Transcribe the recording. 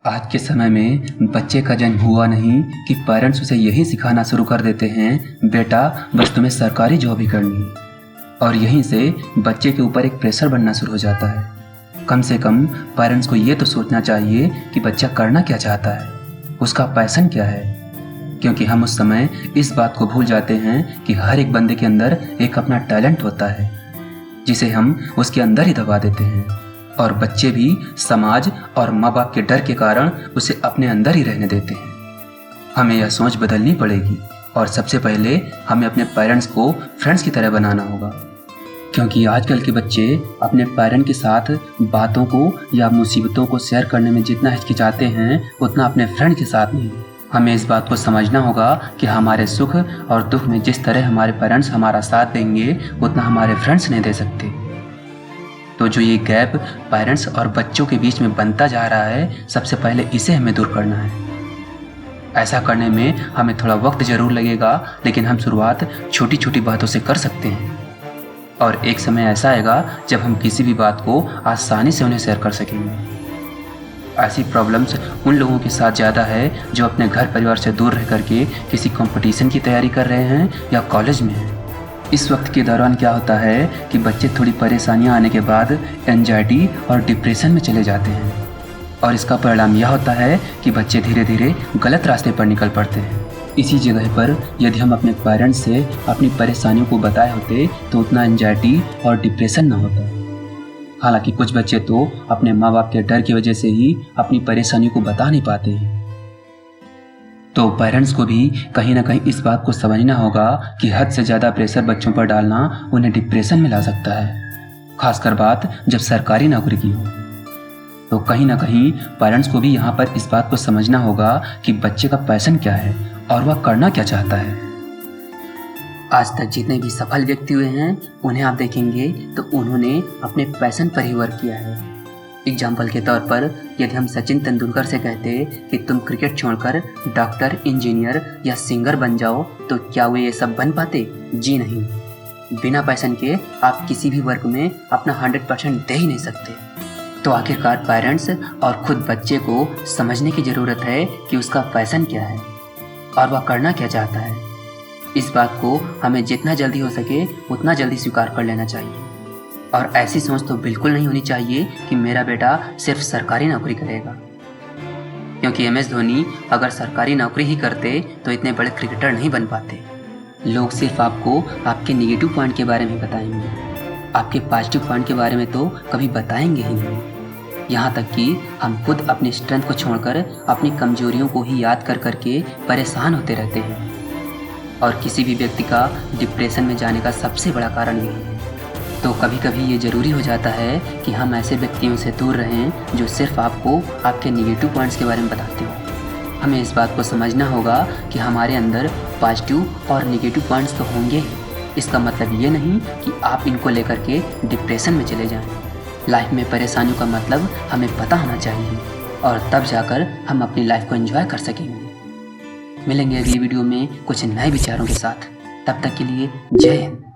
आज के समय में बच्चे का जन्म हुआ नहीं कि पेरेंट्स उसे यही सिखाना शुरू कर देते हैं, बेटा बस तुम्हें सरकारी जॉब ही करनी है। और यहीं से बच्चे के ऊपर एक प्रेशर बनना शुरू हो जाता है। कम से कम पेरेंट्स को ये तो सोचना चाहिए कि बच्चा करना क्या चाहता है, उसका पैशन क्या है। क्योंकि हम उस समय इस बात को भूल जाते हैं कि हर एक बंदे के अंदर एक अपना टैलेंट होता है, जिसे हम उसके अंदर ही दबा देते हैं। और बच्चे भी समाज और माँ बाप के डर के कारण उसे अपने अंदर ही रहने देते हैं। हमें यह सोच बदलनी पड़ेगी और सबसे पहले हमें अपने पेरेंट्स को फ्रेंड्स की तरह बनाना होगा। क्योंकि आजकल के बच्चे अपने पेरेंट के साथ बातों को या मुसीबतों को शेयर करने में जितना हिचकिचाते हैं, उतना अपने फ्रेंड के साथ नहीं। हमें इस बात को समझना होगा कि हमारे सुख और दुख में जिस तरह हमारे पेरेंट्स हमारा साथ देंगे, उतना हमारे फ्रेंड्स नहीं दे सकते। तो जो ये गैप पेरेंट्स और बच्चों के बीच में बनता जा रहा है, सबसे पहले इसे हमें दूर करना है। ऐसा करने में हमें थोड़ा वक्त ज़रूर लगेगा, लेकिन हम शुरुआत छोटी छोटी बातों से कर सकते हैं। और एक समय ऐसा आएगा जब हम किसी भी बात को आसानी से उन्हें शेयर कर सकेंगे। ऐसी प्रॉब्लम्स उन लोगों के साथ ज़्यादा है जो अपने घर परिवार से दूर रह करके किसी कंपटीशन की तैयारी कर रहे हैं या कॉलेज में हैं। इस वक्त के दौरान क्या होता है कि बच्चे थोड़ी परेशानियां आने के बाद एंजाइटी और डिप्रेशन में चले जाते हैं, और इसका परिणाम यह होता है कि बच्चे धीरे धीरे गलत रास्ते पर निकल पड़ते हैं। इसी जगह पर यदि हम अपने पेरेंट्स से अपनी परेशानियों को बताए होते तो उतना एंजाइटी और डिप्रेशन ना होता। हालांकि कुछ बच्चे तो अपने माँ बाप के डर की वजह से ही अपनी परेशानियों को बता नहीं पाते हैं। तो पेरेंट्स को भी कहीं ना कहीं इस बात को समझना होगा कि हद से ज़्यादा प्रेशर बच्चों पर डालना उन्हें डिप्रेशन में ला सकता है, खासकर बात जब सरकारी नौकरी की हो। तो कहीं ना कहीं पेरेंट्स को भी यहाँ पर इस बात को समझना होगा कि बच्चे का पैशन क्या है और वह करना क्या चाहता है। आज तक जितने भी सफल व्यक्ति हुए हैं, उन्हें आप देखेंगे तो उन्होंने अपने पैशन पर ही वर्क किया है। एग्जाम्पल के तौर पर यदि हम सचिन तेंदुलकर से कहते कि तुम क्रिकेट छोड़कर डॉक्टर, इंजीनियर या सिंगर बन जाओ, तो क्या वे ये सब बन पाते? जी नहीं। बिना पैशन के आप किसी भी वर्क में अपना 100% दे ही नहीं सकते। तो आखिरकार पेरेंट्स और खुद बच्चे को समझने की ज़रूरत है कि उसका पैशन क्या है और वह करना क्या चाहता है। इस बात को हमें जितना जल्दी हो सके उतना जल्दी स्वीकार कर लेना चाहिए। और ऐसी सोच तो बिल्कुल नहीं होनी चाहिए कि मेरा बेटा सिर्फ सरकारी नौकरी करेगा। क्योंकि MS धोनी अगर सरकारी नौकरी ही करते तो इतने बड़े क्रिकेटर नहीं बन पाते। लोग सिर्फ आपको आपके नेगेटिव पॉइंट के बारे में बताएंगे, आपके पॉजिटिव पॉइंट के बारे में तो कभी बताएंगे ही नहीं। यहाँ तक कि हम खुद अपनी स्ट्रेंथ को छोड़कर अपनी कमजोरियों को ही याद कर करके परेशान होते रहते हैं। और किसी भी व्यक्ति का डिप्रेशन में जाने का सबसे बड़ा कारण यही है। तो कभी कभी ये ज़रूरी हो जाता है कि हम ऐसे व्यक्तियों से दूर रहें जो सिर्फ आपको आपके नेगेटिव पॉइंट्स के बारे में बताते हो। हमें इस बात को समझना होगा कि हमारे अंदर पॉजिटिव और नेगेटिव पॉइंट्स तो होंगे ही। इसका मतलब ये नहीं कि आप इनको लेकर के डिप्रेशन में चले जाएं। लाइफ में परेशानियों का मतलब हमें पता होना चाहिए, और तब जाकर हम अपनी लाइफ को एंजॉय कर सकेंगे। मिलेंगे अगली वीडियो में कुछ नए विचारों के साथ। तब तक के लिए जय हिंद।